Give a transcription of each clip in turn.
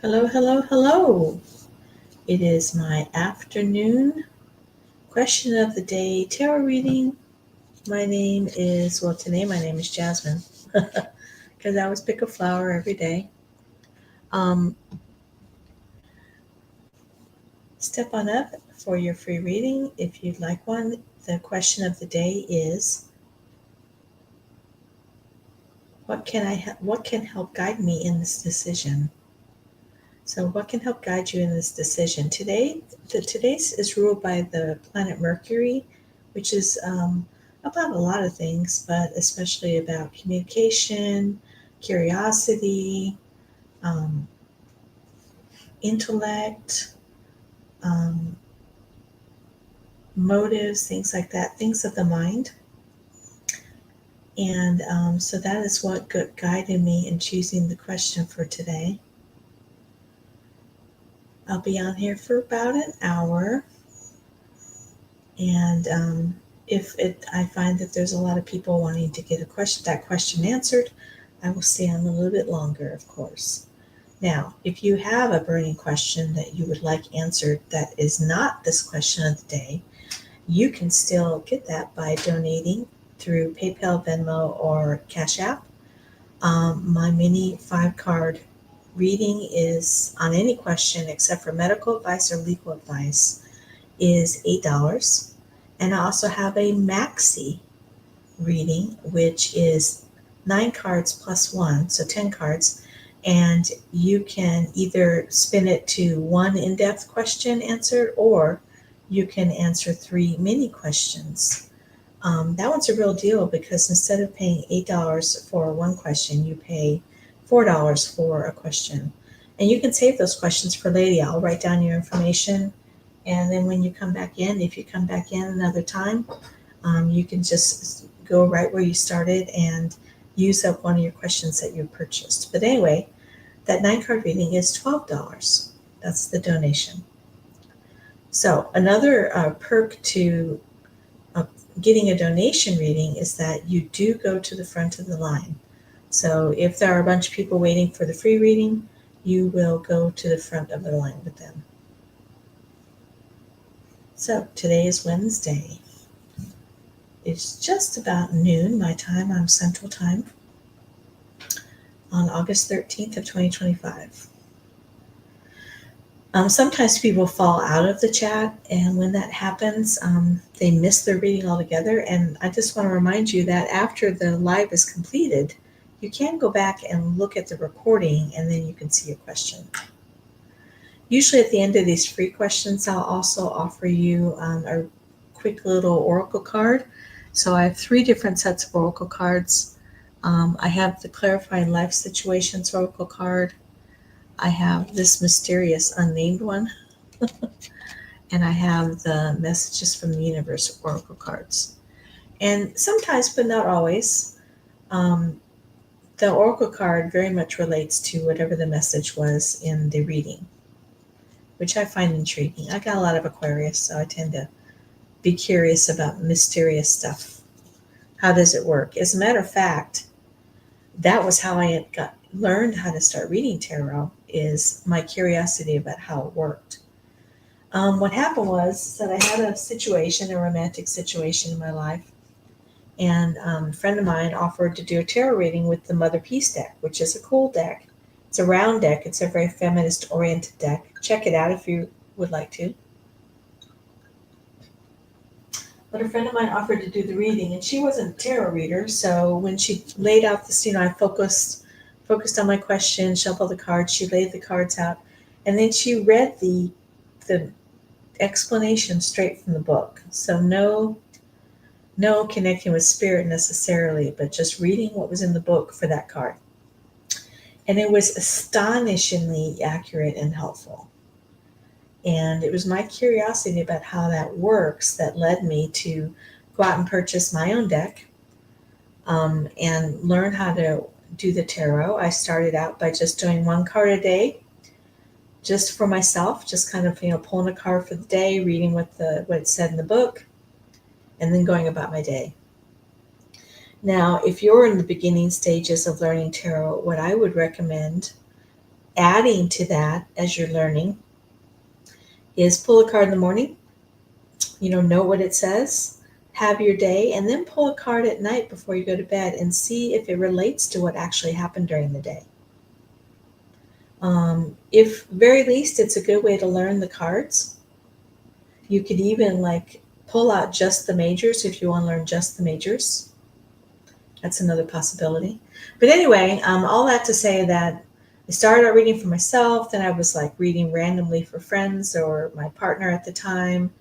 Hello, hello, hello. It is my afternoon question of the day tarot reading. Today my name is Jasmine because I always pick a flower every day. Um, Step on up for your free reading if you'd like one. The question of the day is what can help guide me in this decision? So what can help guide you in this decision? Today's is ruled by the planet Mercury, which is about a lot of things, but especially about communication, curiosity, um, intellect, um, motives, things like that, things of the mind. And so that is what guided me in choosing the question for today. I'll be on here for about an hour. And I find that there's a lot of people wanting to get that question answered, I will stay on a little bit longer, of course. Now, if you have a burning question that you would like answered that is not this question of the day, you can still get that by donating through PayPal, Venmo, or CashApp. My mini 5-card reading is on any question except for medical advice or legal advice is $8. And I also have a maxi reading, which is 9 cards plus 1, so 10 cards. And you can either spin it to one in-depth question answered, or you can answer 3 mini questions. That one's a real deal because instead of paying $8 for one question, you pay $4 for a question. And you can save those questions for later. I'll write down your information. And then when you come back in, if you come back in another time, you can just go right where you started and use up one of your questions that you purchased. But anyway, that 9-card reading is $12. That's the donation. So another perk to getting a donation reading is that you do go to the front of the line. So if there are a bunch of people waiting for the free reading, you will go to the front of the line with them. So today is Wednesday. It's just about noon my time on Central Time on August 13th of 2025. Sometimes people fall out of the chat, and when that happens, they miss their reading altogether. And I just want to remind you that after the live is completed, you can go back and look at the recording, and then you can see your question. Usually at the end of these free questions, I'll also offer you a quick little oracle card. So I have 3 different sets of oracle cards. I have the Clarifying Life Situations oracle card. I have this mysterious unnamed one. And I have the Messages from the Universe oracle cards. And sometimes, but not always, the oracle card very much relates to whatever the message was in the reading, which I find intriguing. I got a lot of Aquarius, so I tend to be curious about mysterious stuff. How does it work? As a matter of fact, that was how I learned how to start reading tarot, is my curiosity about how it worked. What happened was that I had a romantic situation in my life, and a friend of mine offered to do a tarot reading with the Mother Peace deck, which is a cool deck. It's a round deck. It's a very feminist-oriented deck. Check it out if you would like to. But a friend of mine offered to do the reading, and she wasn't a tarot reader, so when she laid out this, I focused on my question, shuffled the cards, she laid the cards out, and then she read the explanation straight from the book. So no connecting with spirit necessarily, but just reading what was in the book for that card. And it was astonishingly accurate and helpful. And it was my curiosity about how that works that led me to go out and purchase my own deck and learn how to do the tarot. I started out by just doing 1 card a day, just for myself, just kind of pulling a card for the day, reading what it said in the book, and then going about my day. Now, if you're in the beginning stages of learning tarot, what I would recommend adding to that as you're learning is pull a card in the morning, know what it says, have your day, and then pull a card at night before you go to bed and see if it relates to what actually happened during the day. If very least, it's a good way to learn the cards. You could even pull out just the majors if you want to learn just the majors. That's another possibility. But anyway, all that to say that I started out reading for myself, then I was reading randomly for friends or my partner at the time,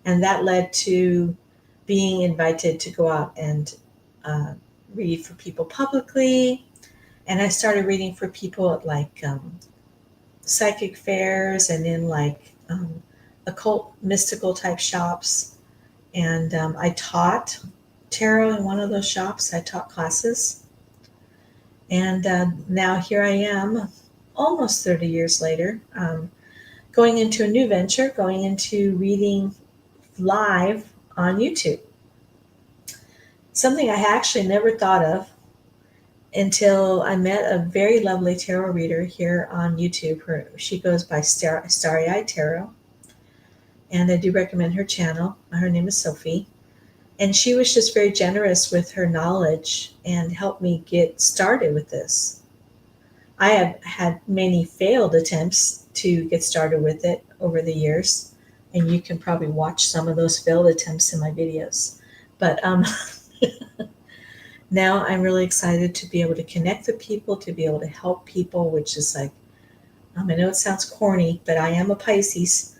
and that led to being invited to go out and read for people publicly. And I started reading for people at psychic fairs and in occult mystical type shops. And I taught tarot in one of those shops. I taught classes. And now here I am, almost 30 years later, going into a new venture, going into reading live on YouTube. Something I actually never thought of until I met a very lovely tarot reader here on YouTube. She goes by Starry Eyed Tarot, and I do recommend her channel. Her name is Sophie. And she was just very generous with her knowledge and helped me get started with this. I have had many failed attempts to get started with it over the years, and you can probably watch some of those failed attempts in my videos. But now I'm really excited to be able to connect with people, to be able to help people, which is I know it sounds corny, but I am a Pisces.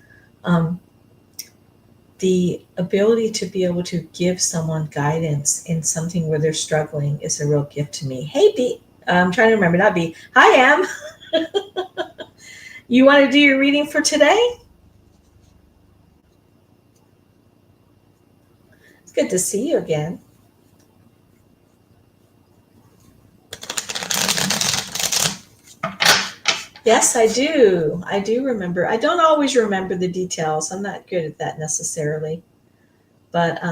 The ability to be able to give someone guidance in something where they're struggling is a real gift to me. Hey, B. I'm trying to remember, not B. Hi, Am. You want to do your reading for today? It's good to see you again. Yes, I do. I do remember. I don't always remember the details. I'm not good at that necessarily. But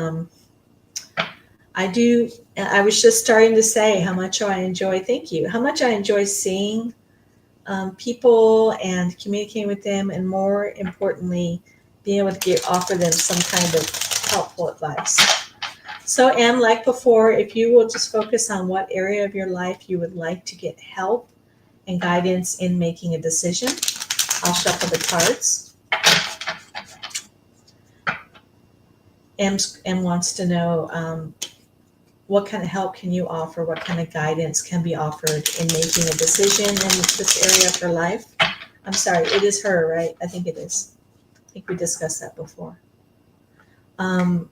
I do. I was just starting to say how much I enjoy, thank you, how much I enjoy seeing people and communicating with them, and more importantly, being able to offer them some kind of helpful advice. So, Em, like before, if you will just focus on what area of your life you would like to get help and guidance in making a decision, I'll shuffle the cards. Em wants to know what kind of help can you offer? What kind of guidance can be offered in making a decision in this area of her life? I'm sorry, it is her, right? I think it is. I think we discussed that before. M.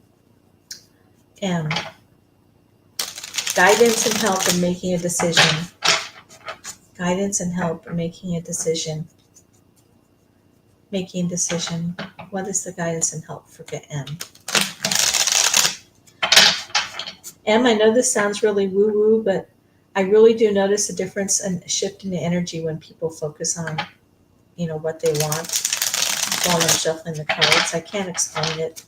Guidance and help in making a decision. Guidance and help in making a decision. Making a decision. What is the guidance and help for M? M, I know this sounds really woo-woo, but I really do notice a difference and a shift in the energy when people focus on, what they want while I'm shuffling the cards. I can't explain it.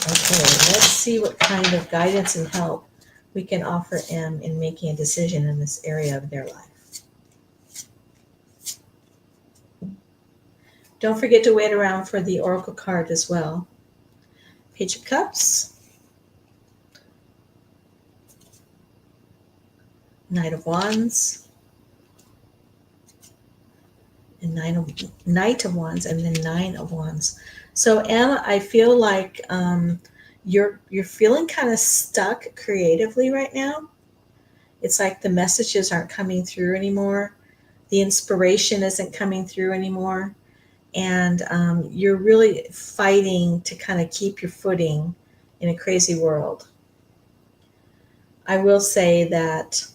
Okay, let's see what kind of guidance and help we can offer M in making a decision in this area of their life. Don't forget to wait around for the Oracle card as well. Page of Cups. Knight of Wands. And Knight of Wands, and then Nine of Wands. So, Emma, I feel like you're feeling kind of stuck creatively right now. It's like the messages aren't coming through anymore. The inspiration isn't coming through anymore. And you're really fighting to kind of keep your footing in a crazy world. I will say that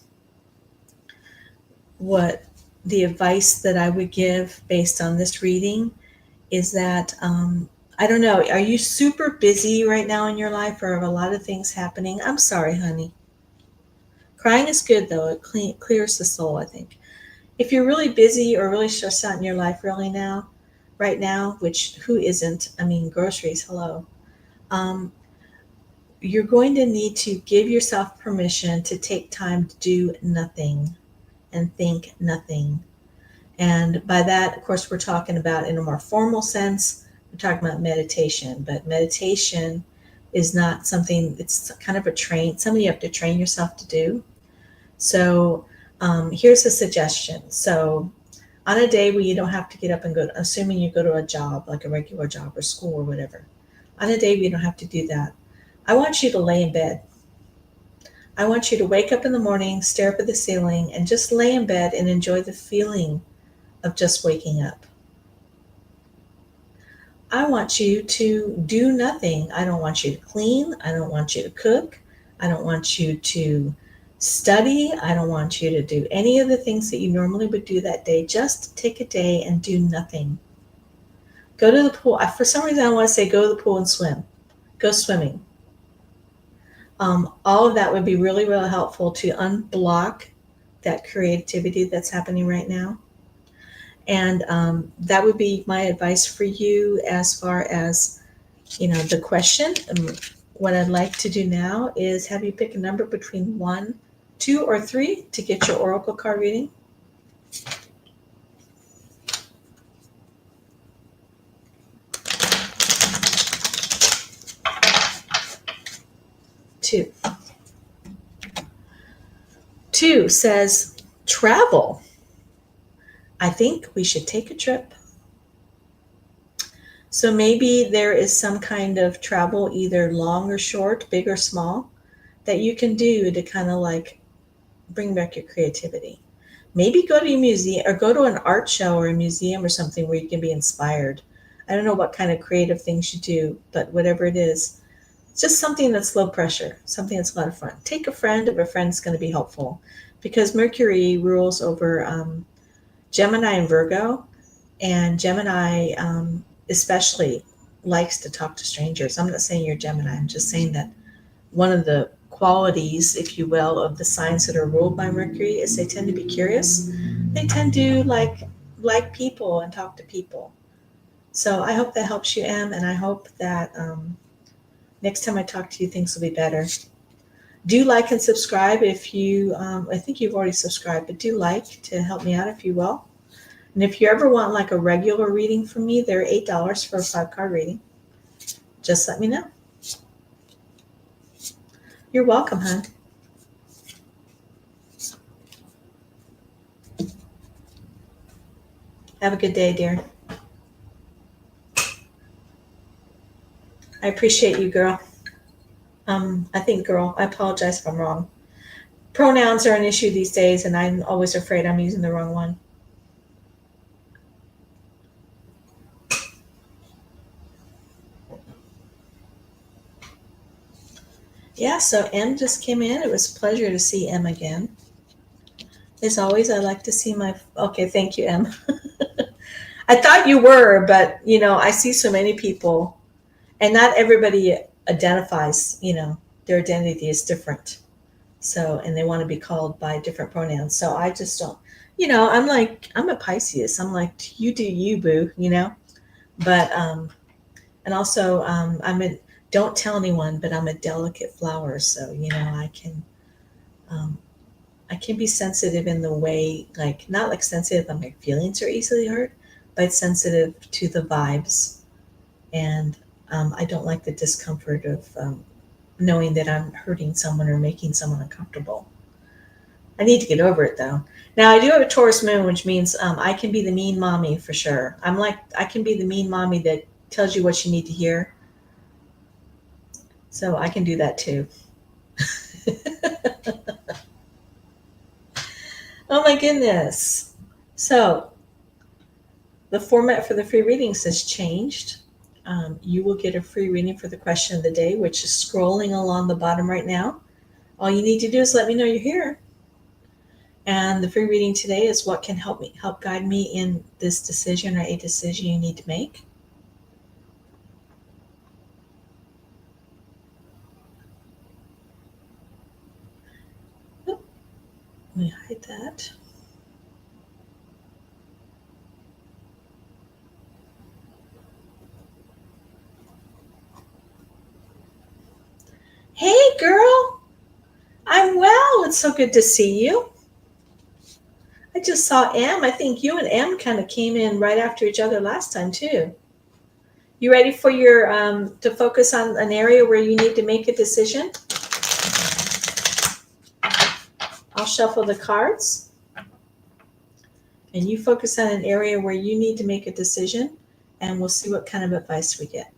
what the advice that I would give based on this reading is that, I don't know, are you super busy right now in your life, or have a lot of things happening? I'm sorry, honey. Crying is good, though. It clears the soul, I think. If you're really busy or really stressed out in your life right now, which who isn't? I mean, groceries, hello. you're going to need to give yourself permission to take time to do nothing and think nothing. And by that, of course, we're talking about in a more formal sense, we're talking about meditation. But meditation is not something, it's kind of something you have to train yourself to do. So here's a suggestion. So on a day where you don't have to get up and go, assuming you go to a job, like a regular job or school or whatever, on a day where you don't have to do that, I want you to lay in bed. I want you to wake up in the morning, stare up at the ceiling, and just lay in bed and enjoy the feeling of just waking up. I want you to do nothing. I don't want you to clean. I don't want you to cook. I don't want you to study. I don't want you to do any of the things that you normally would do that day. Just take a day and do nothing. Go to the pool. For some reason, I want to say go to the pool and swim. Go swimming. All of that would be really, really helpful to unblock that creativity that's happening right now. And that would be my advice for you as far as, the question. What I'd like to do now is have you pick a number between 1, 2, or 3 to get your oracle card reading. 2. 2 says travel. I think we should take a trip. So maybe there is some kind of travel, either long or short, big or small, that you can do to kind of like bring back your creativity. Maybe go to a museum or go to an art show or a museum or something where you can be inspired. I don't know what kind of creative things you do, but whatever it is, it's just something that's low pressure, something that's a lot of fun. Take a friend if a friend's going to be helpful, because Mercury rules over Gemini and Virgo, and Gemini especially likes to talk to strangers. I'm not saying you're Gemini. I'm just saying that one of the qualities, if you will, of the signs that are ruled by Mercury is they tend to be curious. They tend to like people and talk to people. So I hope that helps you, Em, and I hope that next time I talk to you, things will be better. Do like and subscribe if you, I think you've already subscribed, but do like to help me out if you will. And if you ever want like a regular reading from me, they're $8 for a 5-card reading. Just let me know. You're welcome, hon. Have a good day, dear. I appreciate you, girl. I think girl. I apologize if I'm wrong. Pronouns are an issue these days, and I'm always afraid I'm using the wrong one. Yeah, so M just came in. It was a pleasure to see M again. As always, I like to see my... Okay, thank you, M. I thought you were, but, I see so many people, and not everybody identifies, their identity is different. So, and they want to be called by different pronouns. So I just don't, I'm a Pisces. I'm like, you do you, boo, But, and also, don't tell anyone, but I'm a delicate flower. So, I can be sensitive in the way, like, not like sensitive, but my feelings are easily hurt, but sensitive to the vibes. And I don't like the discomfort of knowing that I'm hurting someone or making someone uncomfortable. I need to get over it though. Now I do have a Taurus moon, which means I can be the mean mommy for sure. I can be the mean mommy that tells you what you need to hear. So I can do that too. Oh my goodness. So the format for the free readings has changed. You will get a free reading for the question of the day, which is scrolling along the bottom right now. All you need to do is let me know you're here. And the free reading today is what can help guide me in this decision or a decision you need to make. Let me hide that. Hey, girl. I'm well. It's so good to see you. I just saw Em. I think you and Em kind of came in right after each other last time, too. You ready for your to focus on an area where you need to make a decision? I'll shuffle the cards, and you focus on an area where you need to make a decision, and we'll see what kind of advice we get.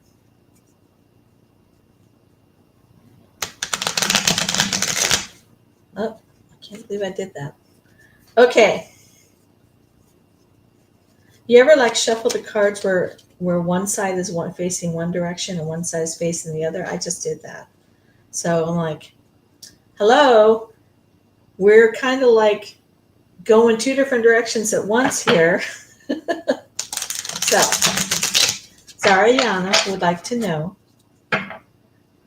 Oh, I can't believe I did that. Okay. You ever like shuffle the cards where one side is one facing one direction and one side is facing the other? I just did that. So I'm like, hello, we're kind of like going two different directions at once here. So Zariana would like to know,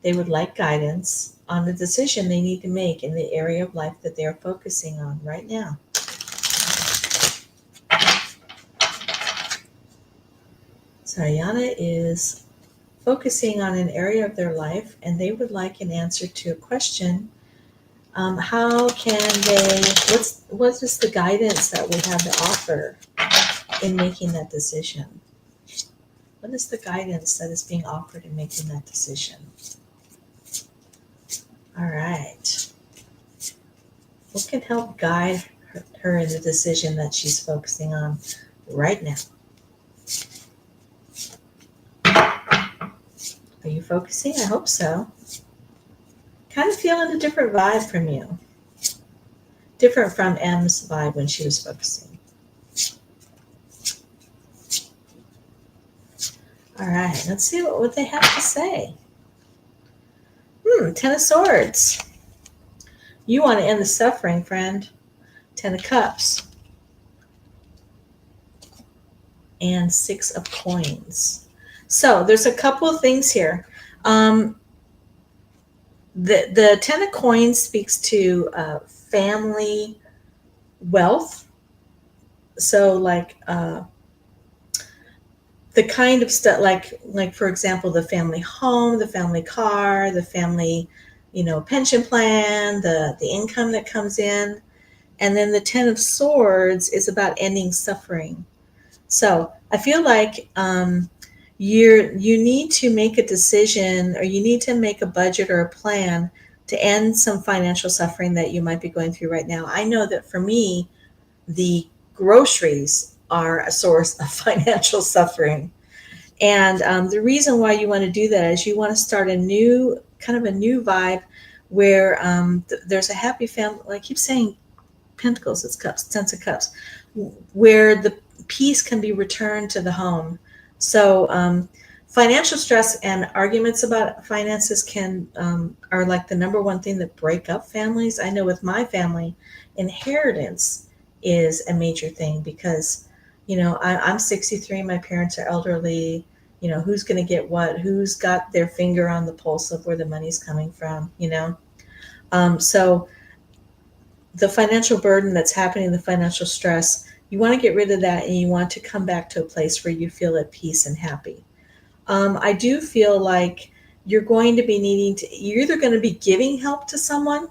they would like guidance on the decision they need to make in the area of life that they are focusing on right now. Zariana is focusing on an area of their life and they would like an answer to a question. How can they, what is the guidance that we have to offer in making that decision? What is the guidance that is being offered in making that decision? All right. What can help guide her in the decision that she's focusing on right now? Are you focusing? I hope so. Kind of feeling a different vibe from you. Different from M's vibe when she was focusing. All right, let's see what they have to say. Ten of Swords. You want to end the suffering, friend. 10 of Cups. And 6 of Coins. So there's a couple of things here. The 10 of Coins speaks to family wealth. So like the kind of stuff, like for example, the family home, the family car, the family, pension plan, the income that comes in. And then the 10 of Swords is about ending suffering. So I feel like you need to make a decision, or you need to make a budget or a plan to end some financial suffering that you might be going through right now. I know that for me, the groceries are a source of financial suffering. And the reason why you want to do that is you want to start a new vibe where there's a happy family. I keep saying Pentacles, it's cups, 10 of Cups, where the peace can be returned to the home. So financial stress and arguments about finances are like the number one thing that break up families. I know with my family, inheritance is a major thing because, I'm 63, my parents are elderly. Who's going to get what? Who's got their finger on the pulse of where the money's coming from? So the financial burden that's happening, the financial stress, you want to get rid of that and you want to come back to a place where you feel at peace and happy. I do feel like you're either going to be giving help to someone,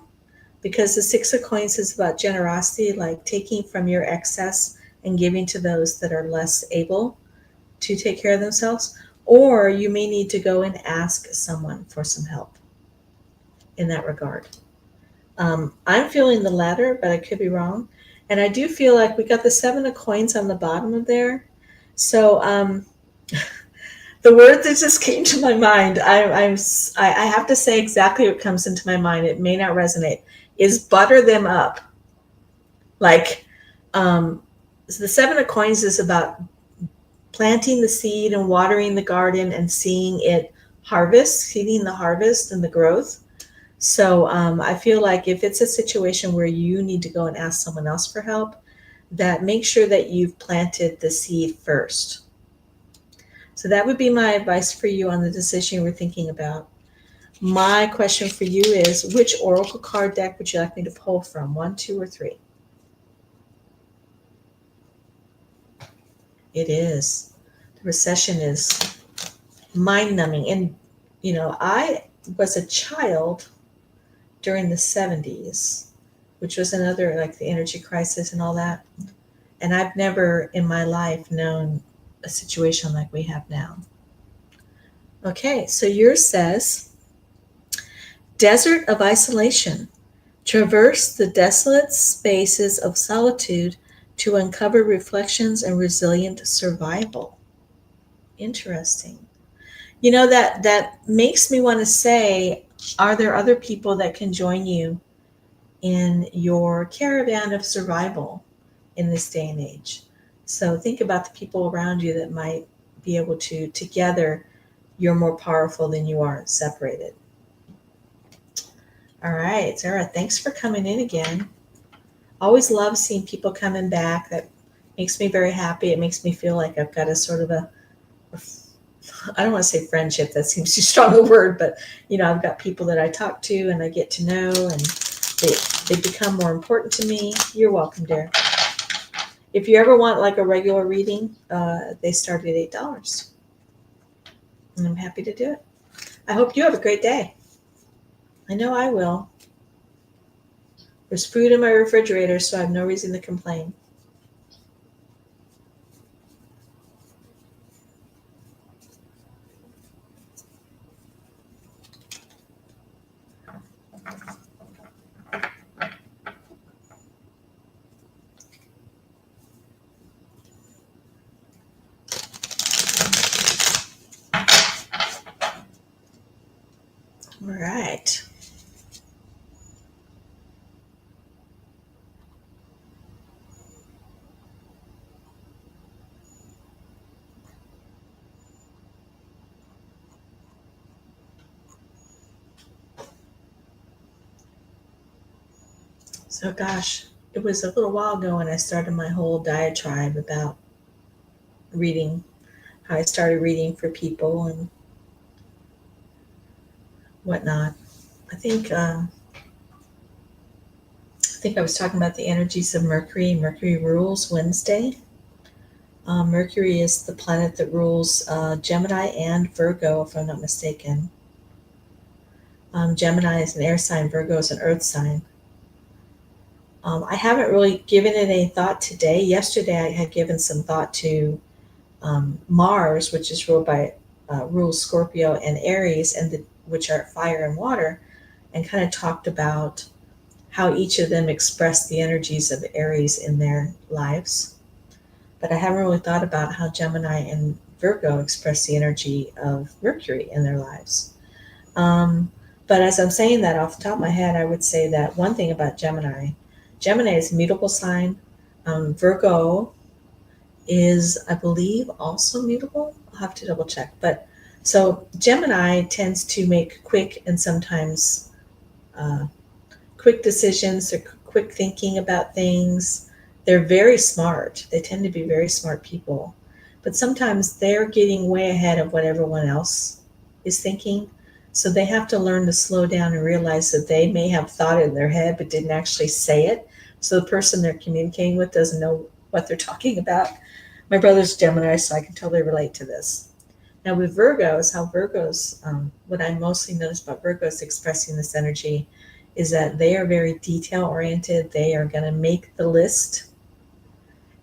because the 6 of Coins is about generosity, like taking from your excess and giving to those that are less able to take care of themselves, or you may need to go and ask someone for some help in that regard. I'm feeling the latter, but I could be wrong. And I do feel like we got the 7 of Coins on the bottom of there. So the word that just came to my mind, I have to say exactly what comes into my mind. It may not resonate. Is butter them up. Like so the 7 of Coins is about planting the seed and watering the garden and seeing it seeing the harvest and the growth. So I feel like if it's a situation where you need to go and ask someone else for help, that make sure that you've planted the seed first. So that would be my advice for you on the decision we're thinking about. My question for you is, which oracle card deck would you like me to pull from? 1, 2, or 3? It is. The recession is mind-numbing. And, was a child during the 70s, which was another, like the energy crisis and all that. And I've never in my life known a situation like we have now. Okay, so yours says, desert of isolation. Traverse the desolate spaces of solitude to uncover reflections and resilient survival. Interesting. You know, that makes me want to say, are there other people that can join you in your caravan of survival in this day and age? So think about the people around you that might be able to, together, you're more powerful than you are separated. All right, Sarah, thanks for coming in again. Always love seeing people coming back. That makes me very happy. It makes me feel like I've got a sort of I don't want to say friendship, that seems too strong a word, but I've got people that I talk to and I get to know, and they become more important to me. You're welcome, dear. If you ever want like a regular reading, they start at $8. And I'm happy to do it. I hope you have a great day. I know I will. There's food in my refrigerator, so I have no reason to complain. All right. So gosh, it was a little while ago when I started my whole diatribe about reading, how I started reading for people and whatnot. I think I was talking about the energies of Mercury. Mercury rules Wednesday. Mercury is the planet that rules Gemini and Virgo, if I'm not mistaken. Gemini is an air sign, Virgo is an earth sign. I haven't really given it any thought today. Yesterday, I had given some thought to Mars, which is ruled by rules Scorpio and Aries, which are fire and water, and kind of talked about how each of them express the energies of Aries in their lives. But I haven't really thought about how Gemini and Virgo express the energy of Mercury in their lives. But as I'm saying that off the top of my head, I would say that one thing about Gemini is a mutable sign. Virgo is, I believe, also mutable. I'll have to double check. But so Gemini tends to make quick and sometimes quick decisions or quick thinking about things. They're very smart. They tend to be very smart people. But sometimes they're getting way ahead of what everyone else is thinking. So they have to learn to slow down and realize that they may have thought it in their head but didn't actually say it. So the person they're communicating with doesn't know what they're talking about. My brother's Gemini, so I can totally relate to this. Now with Virgos, what I mostly notice about Virgos expressing this energy is that they are very detail oriented. They are going to make the list,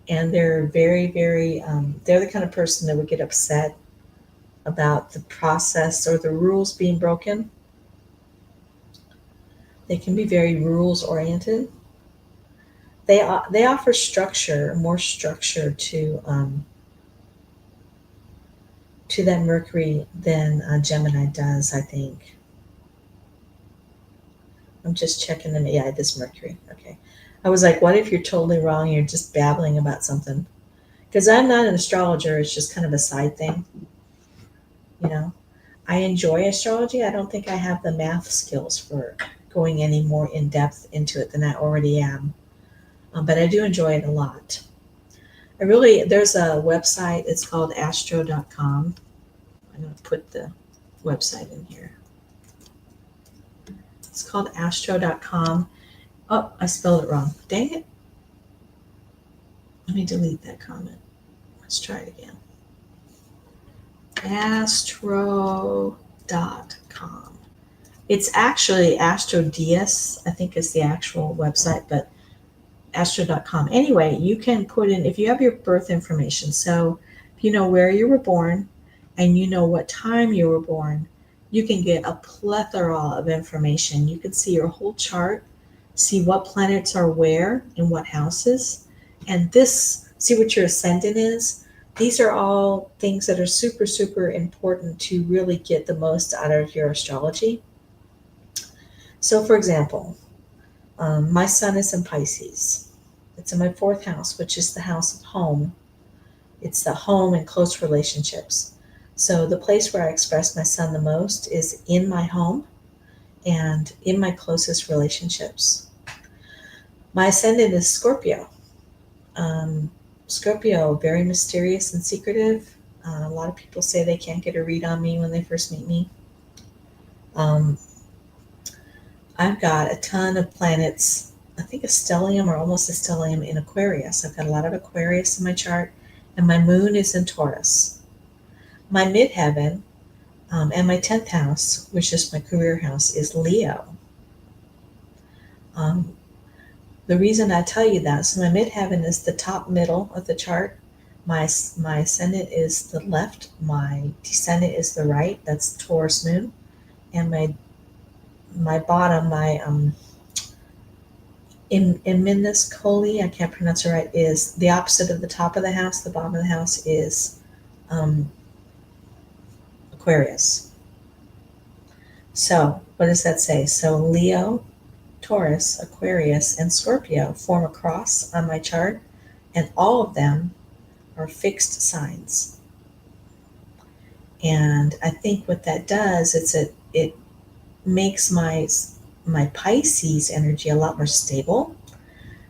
and they're very, very, they're the kind of person that would get upset about the process or the rules being broken. They can be very rules oriented. They offer structure, more structure to that Mercury than Gemini does, I think. I'm just checking them. Yeah, this Mercury. Okay. I was like, what if you're totally wrong? You're just babbling about something. Because I'm not an astrologer. It's just kind of a side thing. I enjoy astrology. I don't think I have the math skills for going any more in depth into it than I already am. But I do enjoy it a lot. There's a website. It's called astro.com. I'm going to put the website in here. It's called astro.com. Oh, I spelled it wrong. Dang it. Let me delete that comment. Let's try it again. Astro.com. It's actually AstroDias, I think is the actual website, but astro.com. Anyway, you can put in, if you have your birth information, so if you know where you were born and you know what time you were born, you can get a plethora of information. You can see your whole chart, see what planets are where in what houses, and this, see what your ascendant is. These are all things that are super, super important to really get the most out of your astrology. So, for example, my sun is in Pisces. It's in my fourth house, which is the house of home. It's the home and close relationships. So the place where I express my sun the most is in my home and in my closest relationships. My ascendant is Scorpio. Um, Scorpio, very mysterious and secretive. A lot of people say they can't get a read on me when they first meet me. Um, I've got a ton of planets, I think a stellium or almost a stellium in Aquarius. I've got a lot of Aquarius in my chart, and my moon is in Taurus. My midheaven and my 10th house, which is my career house, is Leo. Um, the reason I tell you that, so my midheaven is the top middle of the chart. My ascendant is the left. My descendant is the right. That's Taurus moon. And my bottom, my Minus Coli, I can't pronounce it right, is the opposite of the top of the house. The bottom of the house is um, Aquarius. So, what does that say? So, Leo, Taurus, Aquarius, and Scorpio form a cross on my chart, and all of them are fixed signs. And I think what that does is it makes my Pisces energy a lot more stable.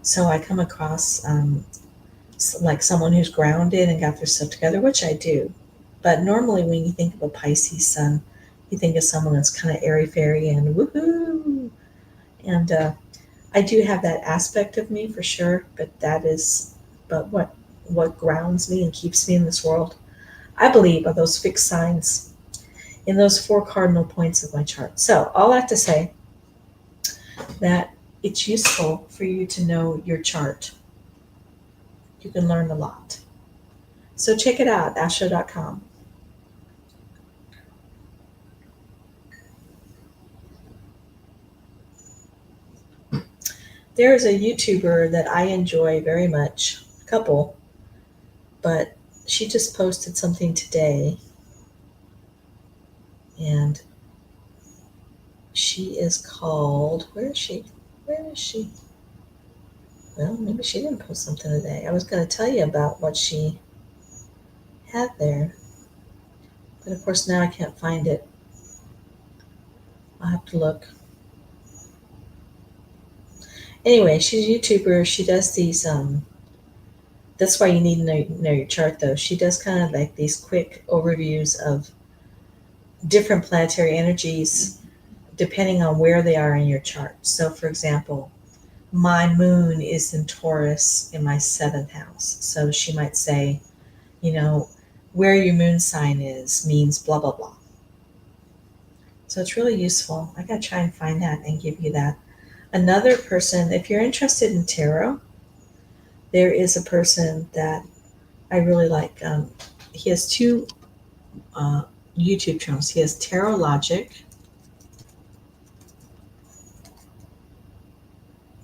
So I come across like someone who's grounded and got their stuff together, which I do. But normally, when you think of a Pisces sun, you think of someone that's kind of airy fairy and woohoo. And I do have that aspect of me for sure. But what grounds me and keeps me in this world, I believe, are those fixed signs in those four cardinal points of my chart. So all that to say that it's useful for you to know your chart. You can learn a lot. So check it out, astro.com. There is a YouTuber that I enjoy very much, a couple, but she just posted something today, and she is called, where is she? Where is she? Well, maybe she didn't post something today. I was going to tell you about what she had there, but of course now I can't find it. I'll have to look. Anyway, she's a YouTuber. She does these, that's why you need to know your chart though. She does kind of like these quick overviews of different planetary energies depending on where they are in your chart. So, for example, my moon is in Taurus in my seventh house. So she might say, you know, where your moon sign is means blah, blah, blah. So it's really useful. I got to try and find that and give you that. Another person, if you're interested in tarot, there is a person that I really like. He has two YouTube channels. He has Tarot Logic,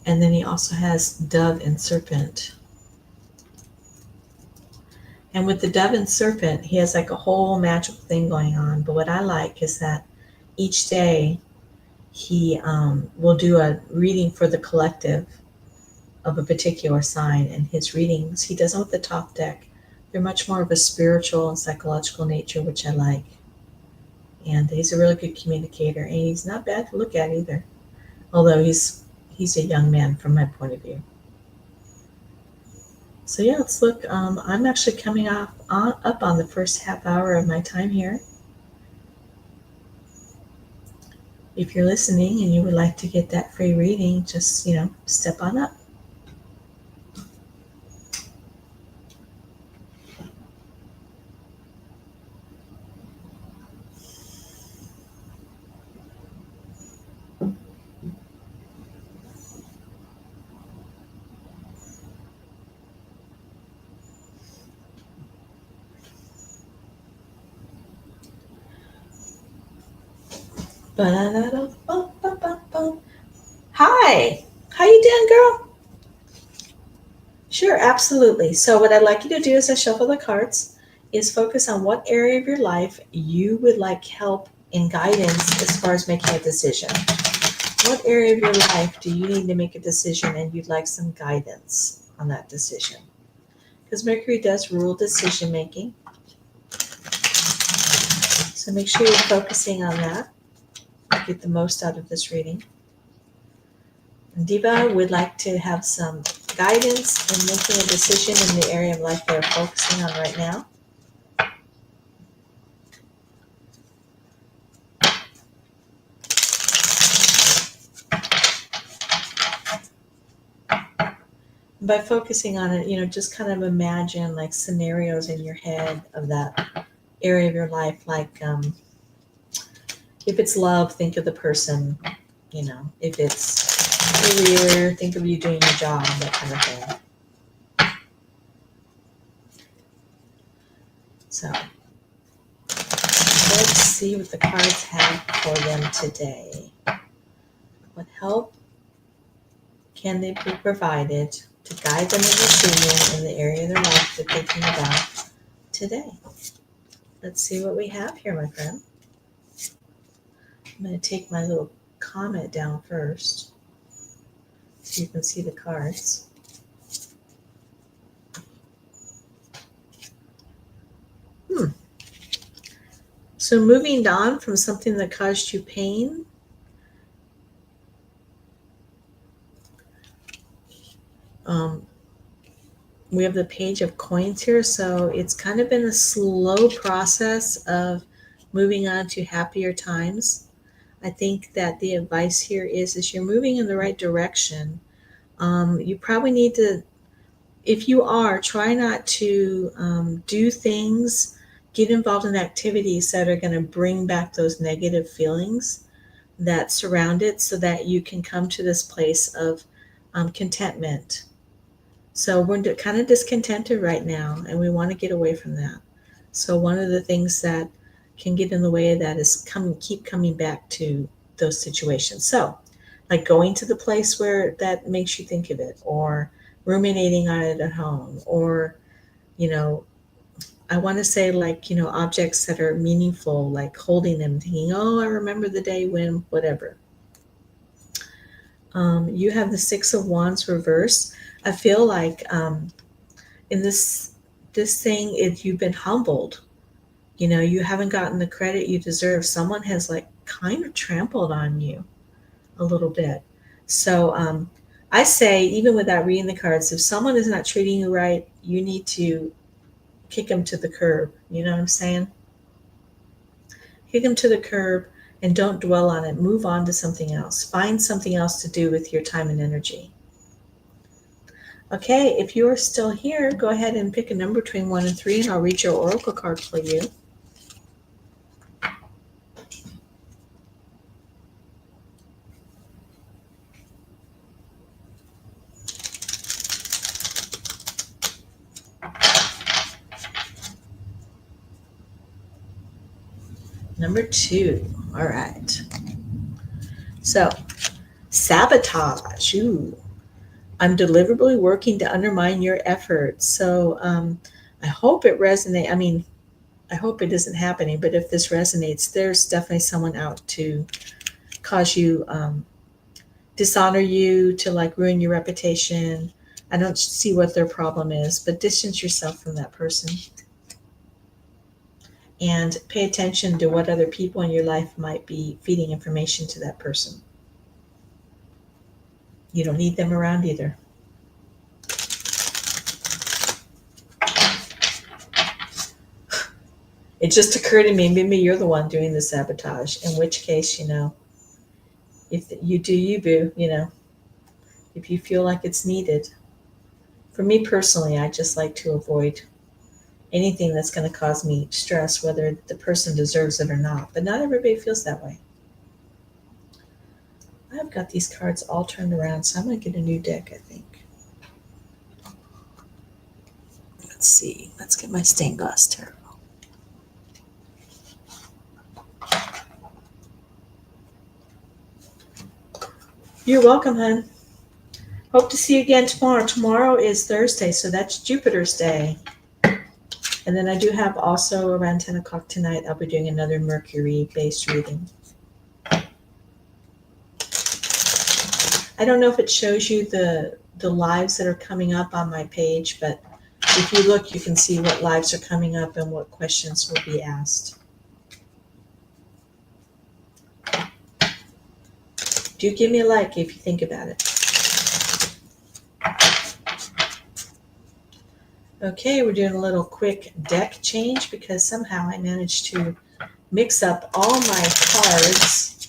and then he also has Dove and Serpent. And with the Dove and Serpent, he has like a whole magical thing going on. But what I like is that each day he will do a reading for the collective of a particular sign. And his readings, he does them with the top deck. They're much more of a spiritual and psychological nature, which I like. And he's a really good communicator, and he's not bad to look at either. Although he's a young man from my point of view. So yeah, let's look. I'm actually coming up on the first half hour of my time here. If you're listening and you would like to get that free reading, just step on up. Hi, how you doing, girl? Sure, absolutely. So what I'd like you to do as I shuffle the cards is focus on what area of your life you would like help and guidance as far as making a decision. What area of your life do you need to make a decision and you'd like some guidance on that decision? Because Mercury does rule decision making. So make sure you're focusing on that. Get the most out of this reading. Diva would like to have some guidance in making a decision in the area of life they're focusing on right now. By focusing on it, just kind of imagine like scenarios in your head of that area of your life. Like if it's love, think of the person. If it's career, think of you doing your job, that kind of thing. So let's see what the cards have for them today. What help can they be provided to guide them in decision in the area of their life they're thinking about today? Let's see what we have here, my friend. I'm going to take my little comment down first so you can see the cards. So moving on from something that caused you pain, we have the Page of Coins here. So it's kind of been a slow process of moving on to happier times. I think that the advice here is you're moving in the right direction. You probably need to, if you are, try not to do things, get involved in activities that are going to bring back those negative feelings that surround it so that you can come to this place of contentment. So we're kind of discontented right now and we want to get away from that. So one of the things that can get in the way of that is keep coming back to those situations. So like going to the place where that makes you think of it, or ruminating on it at home, or, I want to say like, objects that are meaningful, like holding them, thinking, oh, I remember the day when, whatever. You have the Six of Wands reversed. I feel like in this thing, if you've been humbled, you haven't gotten the credit you deserve. Someone has like kind of trampled on you a little bit. So I say, even without reading the cards, if someone is not treating you right, you need to kick them to the curb. You know what I'm saying? Kick them to the curb and don't dwell on it. Move on to something else. Find something else to do with your time and energy. Okay, if you're still here, go ahead and pick a number between 1 and 3, and I'll read your oracle card for you. Number 2. All right. So, sabotage. Ooh. I'm deliberately working to undermine your efforts. So I hope it resonates. I mean, I hope it isn't happening, but if this resonates, there's definitely someone out to cause you, dishonor you, to like ruin your reputation. I don't see what their problem is, but distance yourself from that person and pay attention to what other people in your life might be feeding information to that person. You don't need them around either. It just occurred to me, maybe you're the one doing the sabotage, in which case, if you do you, boo, if you feel like it's needed. For me personally, I just like to avoid anything that's going to cause me stress, whether the person deserves it or not. But not everybody feels that way. I've got these cards all turned around, so I'm going to get a new deck, I think. Let's see. Let's get my stained glass tarot. You're welcome, hon. Hope to see you again tomorrow. Tomorrow is Thursday, so that's Jupiter's day. And then I do have also around 10 o'clock tonight, I'll be doing another Mercury-based reading. I don't know if it shows you the lives that are coming up on my page, but if you look, you can see what lives are coming up and what questions will be asked. Do give me a like if you think about it. Okay, we're doing a little quick deck change because somehow I managed to mix up all my cards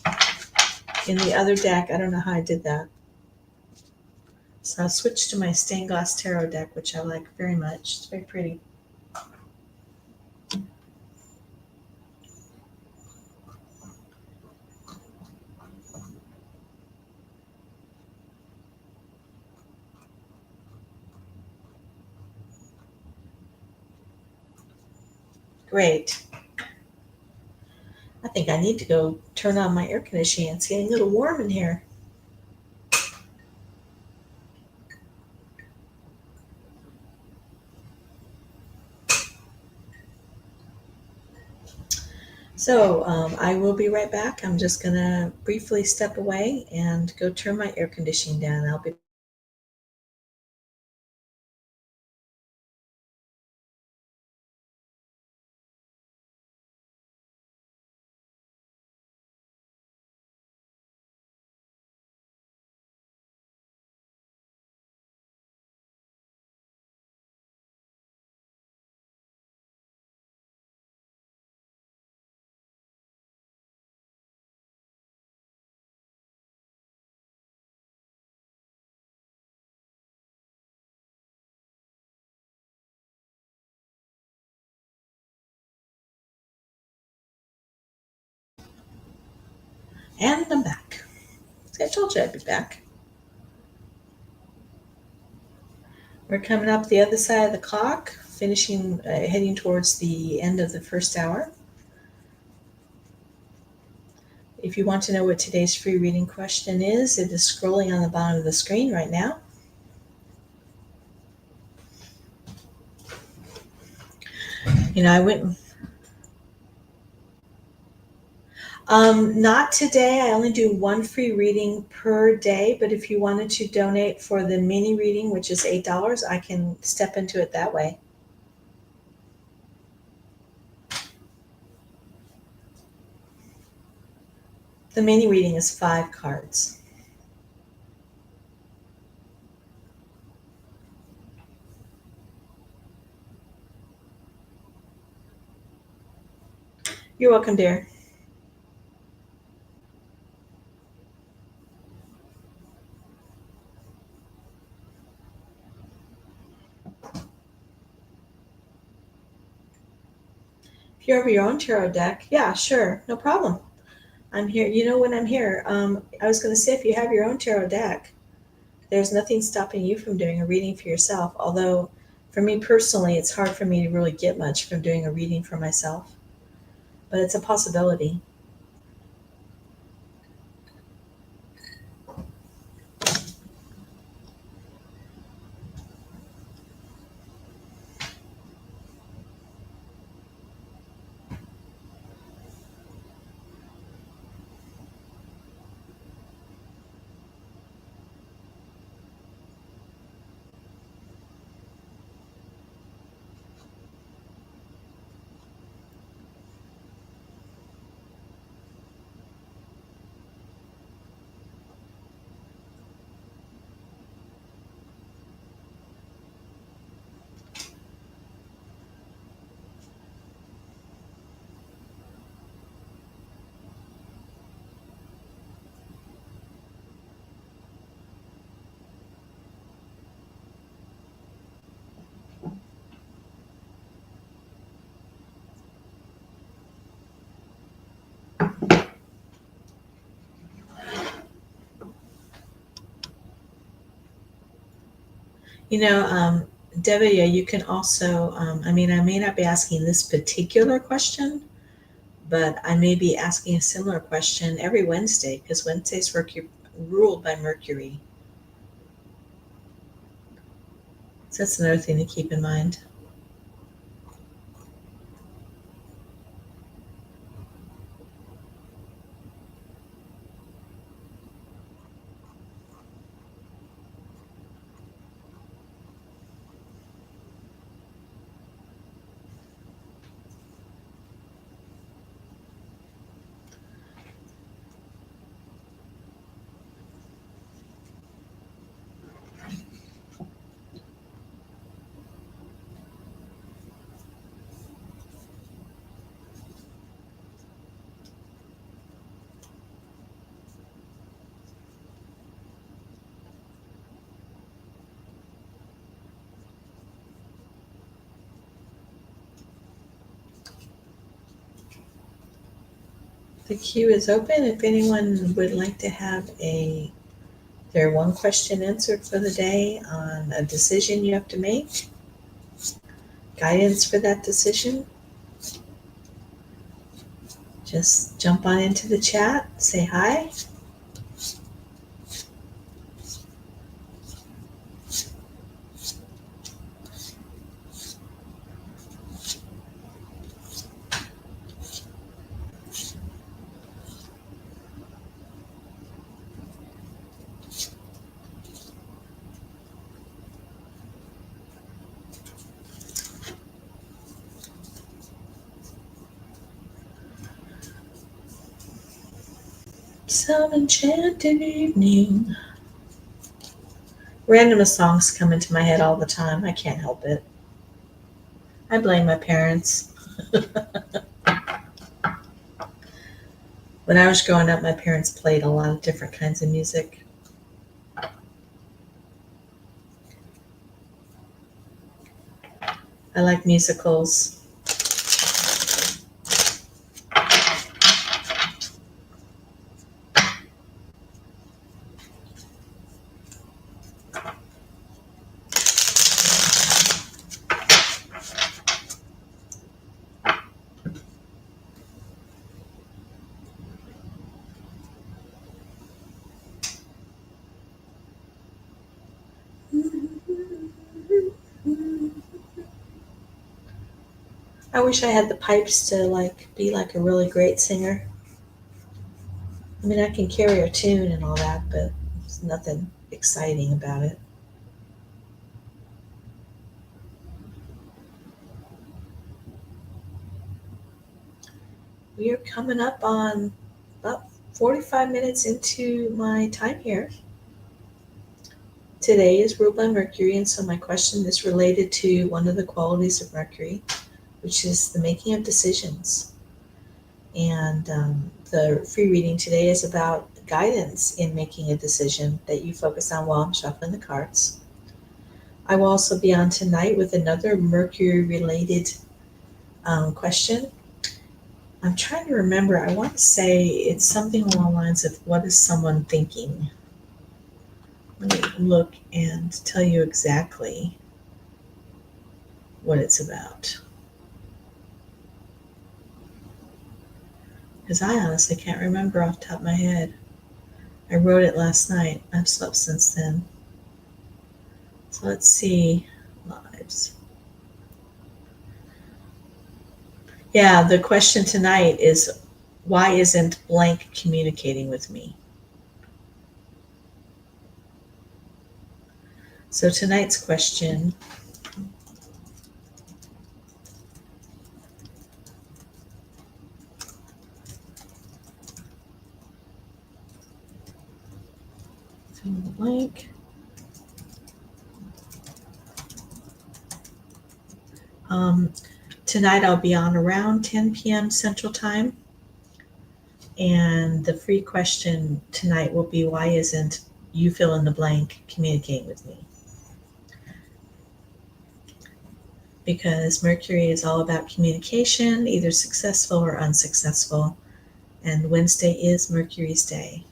in the other deck. I don't know how I did that. So I'll switch to my stained glass tarot deck, which I like very much. It's very pretty. Great. I think I need to go turn on my air conditioning. It's getting a little warm in here. So I will be right back. I'm just going to briefly step away and go turn my air conditioning down. I'll be And I'm back. See, I told you I'd be back. We're coming up the other side of the clock, finishing, heading towards the end of the first hour. If you want to know what today's free reading question is, it is scrolling on the bottom of the screen right now. I went. Not today. I only do one free reading per day, but if you wanted to donate for the mini reading, which is $8, I can step into it that way. The mini reading is 5 cards. You're welcome, dear. If you have your own tarot deck, yeah, sure, no problem. I'm here. When I'm here, I was going to say, if you have your own tarot deck, there's nothing stopping you from doing a reading for yourself. Although, for me personally, it's hard for me to really get much from doing a reading for myself. But it's a possibility. Devya, you can also, I may not be asking this particular question, but I may be asking a similar question every Wednesday because Wednesdays ruled by Mercury. So that's another thing to keep in mind. The queue is open. If anyone would like to have their one question answered for the day on a decision you have to make, guidance for that decision, just jump on into the chat, say hi. Some enchanted evening. Random songs come into my head all the time. I can't help it. I blame my parents. When I was growing up, my parents played a lot of different kinds of music. I like musicals. I wish I had the pipes to be like a really great singer. I mean, I can carry a tune and all that, but there's nothing exciting about it. We are coming up on about 45 minutes into my time here. Today is ruled by Mercury, and so my question is related to one of the qualities of Mercury, which is the making of decisions. And the free reading today is about guidance in making a decision that you focus on while I'm shuffling the cards. I will also be on tonight with another Mercury-related question. I'm trying to remember. I want to say it's something along the lines of, what is someone thinking? Let me look and tell you exactly what it's about. Because I honestly can't remember off the top of my head. I wrote it last night. I've slept since then. So let's see. Lives. Yeah, the question tonight is, why isn't blank communicating with me? So tonight's question blank. Tonight I'll be on around 10 p.m. Central Time. And the free question tonight will be, why isn't you fill in the blank communicating with me? Because Mercury is all about communication, either successful or unsuccessful. And Wednesday is Mercury's day.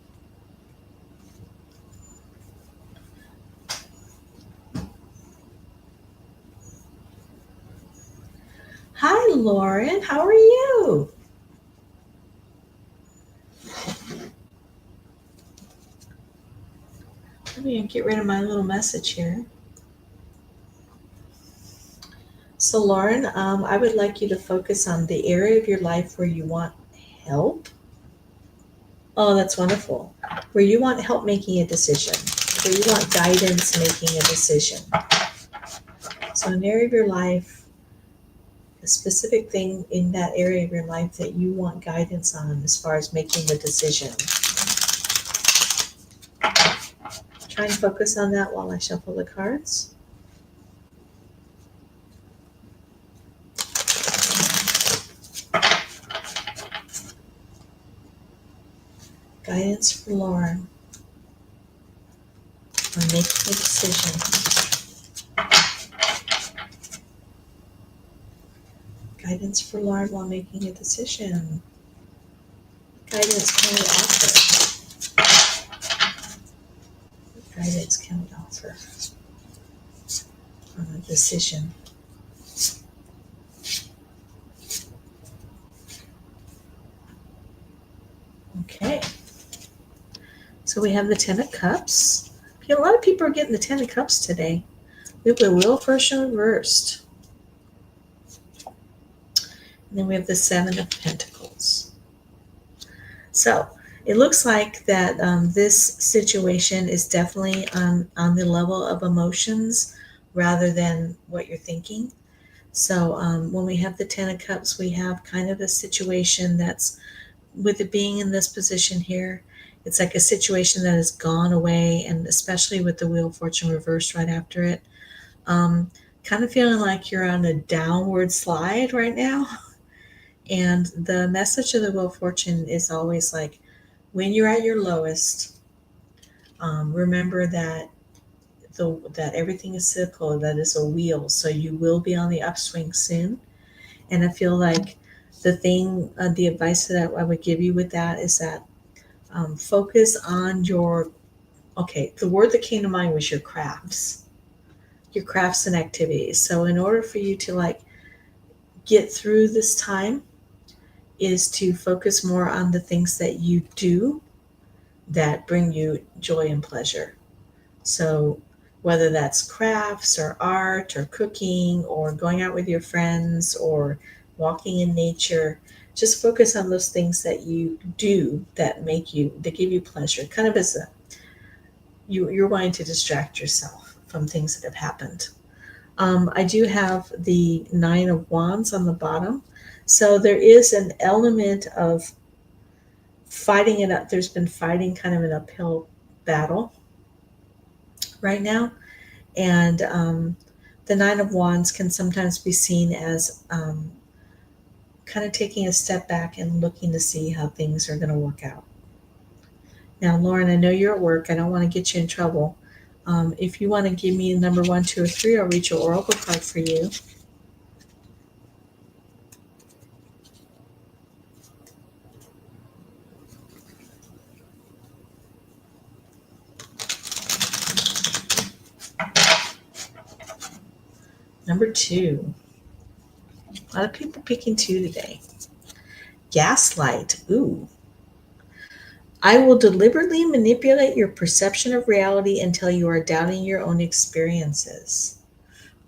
Hi, Lauren. How are you? Let me get rid of my little message here. So Lauren, I would like you to focus on the area of your life where you want help. Oh, that's wonderful. Where you want help making a decision, where you want guidance making a decision. So an area of your life, a specific thing in that area of your life that you want guidance on as far as making the decision. Try and focus on that while I shuffle the cards. Guidance for Lauren on making a decision. Guidance for Lauren while making a decision. Guidance can we offer? Guidance can we offer on a decision? Okay. So we have the Ten of Cups. Okay, a lot of people are getting the Ten of Cups today. We have the Wheel of Fortune reversed. And then we have the Seven of Pentacles. So it looks like that this situation is definitely on the level of emotions rather than what you're thinking. So when we have the Ten of Cups, we have kind of a situation that's, with it being in this position here, it's like a situation that has gone away, and especially with the Wheel of Fortune reversed right after it, kind of feeling like you're on a downward slide right now. And the message of the Wheel of Fortune is always like, when you're at your lowest, remember that that everything is cyclical, that is a wheel, so you will be on the upswing soon. And I feel like the advice that I would give you with that is that focus on the word that came to mind was your crafts and activities. So in order for you to like get through this time is to focus more on the things that you do that bring you joy and pleasure. So whether that's crafts or art or cooking or going out with your friends or walking in nature, just focus on those things that you do that give you pleasure, kind of as you're wanting to distract yourself from things that have happened. I do have the Nine of Wands on the bottom. So there is an element of fighting it up. There's been fighting, kind of an uphill battle right now. And the Nine of Wands can sometimes be seen as kind of taking a step back and looking to see how things are going to work out. Now, Lauren, I know you're at work. I don't want to get you in trouble. If you want to give me a number 1, 2, or 3, I'll read your oracle card for you. Number 2. A lot of people picking 2 today. Gaslight. Ooh. I will deliberately manipulate your perception of reality until you are doubting your own experiences.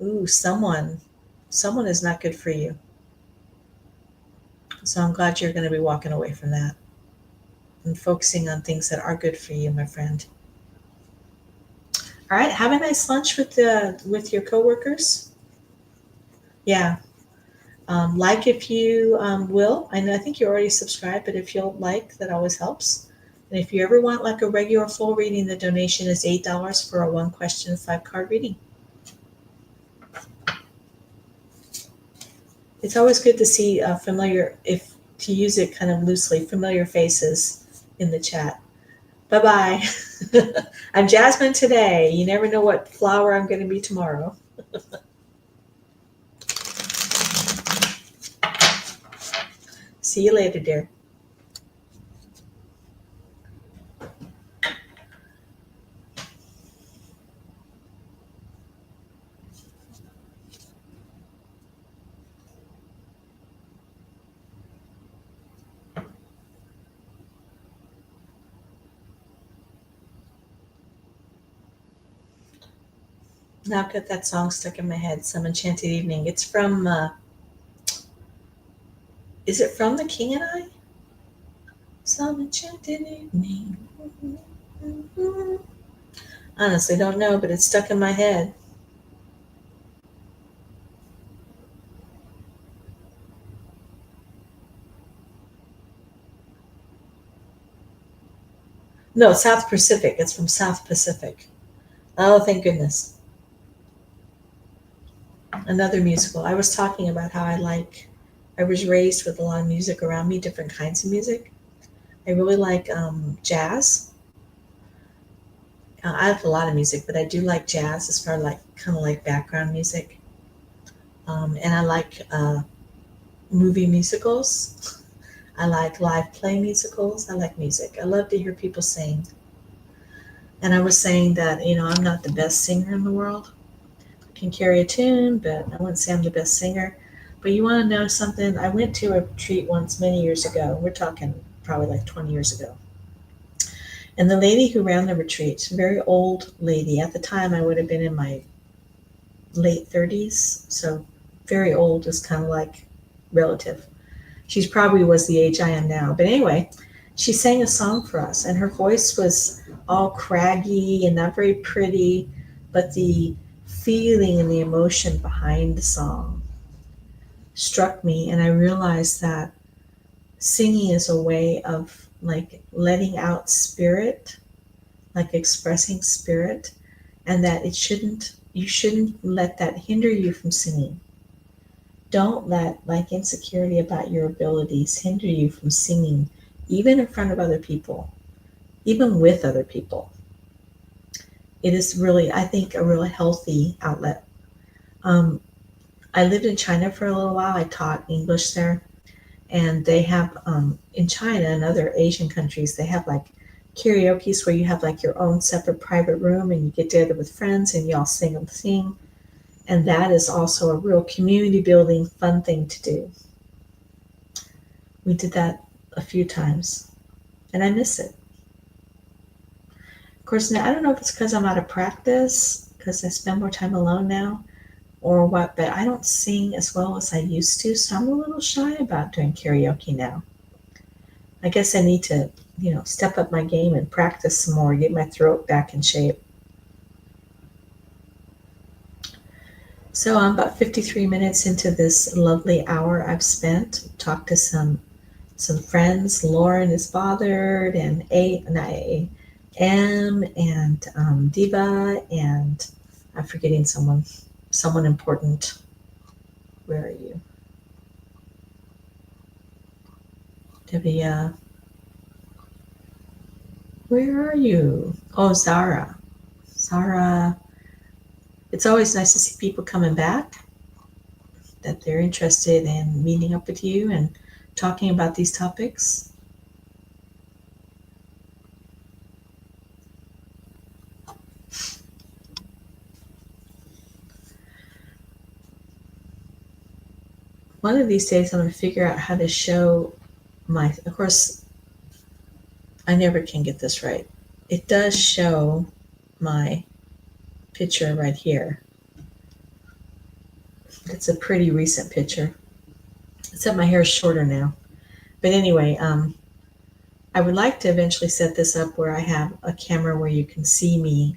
Ooh, someone is not good for you. So I'm glad you're going to be walking away from that and focusing on things that are good for you, my friend. All right, have a nice lunch with your coworkers. Yeah. Like if you will. I think you're already subscribed, but if you'll like, that always helps. And if you ever want like a regular full reading, the donation is $8 for a 1-question, 5-card reading. It's always good to see to use it kind of loosely, familiar faces in the chat. Bye-bye. I'm Jasmine today. You never know what flower I'm going to be tomorrow. See you later, dear. Now I've got that song stuck in my head, Some Enchanted Evening. It's from, is it from The King and I? Some Enchanted Evening. Honestly, don't know, but it's stuck in my head. No, South Pacific. It's from South Pacific. Oh, thank goodness. Another musical. I was talking about how I was raised with a lot of music around me, different kinds of music. I really like jazz. I like a lot of music, but I do like jazz as far like kind of like background music. And I like movie musicals. I like live play musicals. I like music. I love to hear people sing. And I was saying that, I'm not the best singer in the world. I can carry a tune, but I wouldn't say I'm the best singer. But you want to know something? I went to a retreat once many years ago. We're talking probably like 20 years ago. And the lady who ran the retreat, a very old lady, at the time I would have been in my late 30s. So very old is kind of like relative. She probably was the age I am now. But anyway, she sang a song for us, and her voice was all craggy and not very pretty, but the feeling and the emotion behind the song struck me, and I realized that singing is a way of like letting out spirit, like expressing spirit, and that you shouldn't let that hinder you from singing. Don't let like insecurity about your abilities hinder you from singing, even in front of other people, even with other people. It is really, I think, a really healthy outlet. Um, I lived in China for a little while. I taught English there, and they have in China and other Asian countries, they have like karaoke's where you have like your own separate private room, and you get together with friends and you all sing and sing. And that is also a real community building, fun thing to do. We did that a few times, and I miss it. Of course, now I don't know if it's because I'm out of practice, because I spend more time alone now, or what, but I don't sing as well as I used to, so I'm a little shy about doing karaoke now. I guess I need to, step up my game and practice some more, get my throat back in shape. So I'm about 53 minutes into this lovely hour I've spent. Talked to some friends. Lauren is bothered, and M, and Diva, and I'm forgetting someone important. Where are you? Divya, where are you? Oh, Zara. Zara, it's always nice to see people coming back, that they're interested in meeting up with you and talking about these topics. One of these days, I'm going to figure out how to show of course, I never can get this right. It does show my picture right here. It's a pretty recent picture, except my hair is shorter now. But anyway, I would like to eventually set this up where I have a camera where you can see me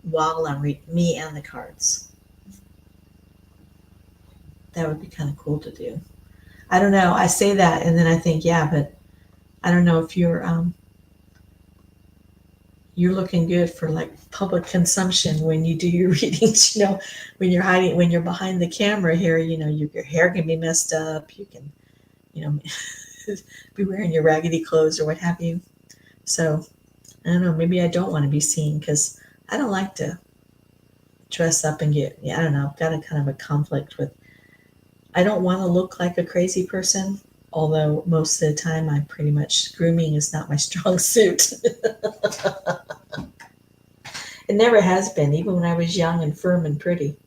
while I'm reading me and the cards. That would be kind of cool to do. I don't know. I say that and then I think, yeah, but I don't know if you're looking good for like public consumption when you do your readings. When you're behind the camera here, your hair can be messed up. You can, you know, be wearing your raggedy clothes or what have you. So I don't know. Maybe I don't want to be seen because I don't like to dress up and I don't know. I've got a kind of a conflict with, I don't want to look like a crazy person. Although most of the time I pretty much, grooming is not my strong suit. It never has been, even when I was young and firm and pretty.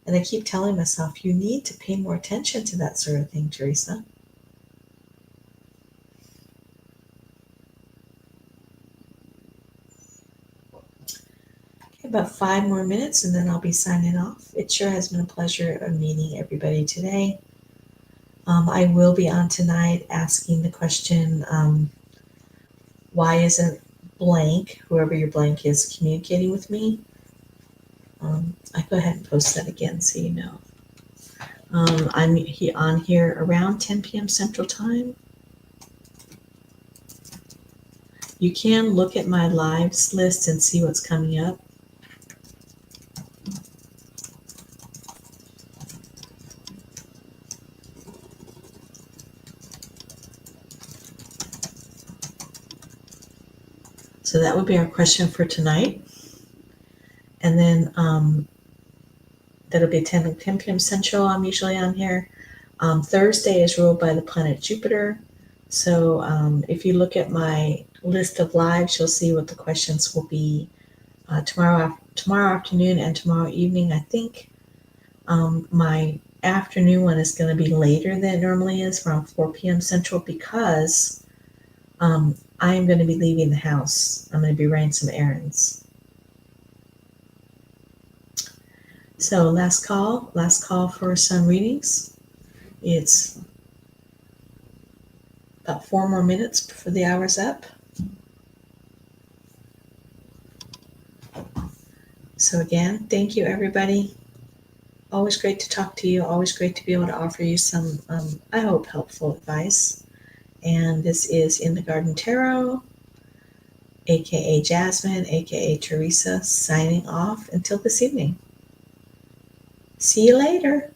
And I keep telling myself, you need to pay more attention to that sort of thing, Teresa. About 5 more minutes and then I'll be signing off. It sure has been a pleasure of meeting everybody today. I will be on tonight asking the question, why isn't blank, whoever your blank is, communicating with me? I go ahead and post that again so you know. I'm on here around 10 p.m. Central Time. You can look at my lives list and see what's coming up. So that would be our question for tonight. And then that'll be 10 p.m. Central. I'm usually on here. Thursday is ruled by the planet Jupiter. So if you look at my list of lives, you'll see what the questions will be tomorrow afternoon and tomorrow evening. I think my afternoon one is going to be later than it normally is, around 4 p.m. Central, because I am going to be leaving the house. I'm going to be running some errands. So last call for sun readings. It's about 4 more minutes before the hour's up. So again, thank you everybody. Always great to talk to you. Always great to be able to offer you some, I hope, helpful advice. And this is In the Garden Tarot, aka Jasmine, aka Teresa, signing off until this evening. See you later.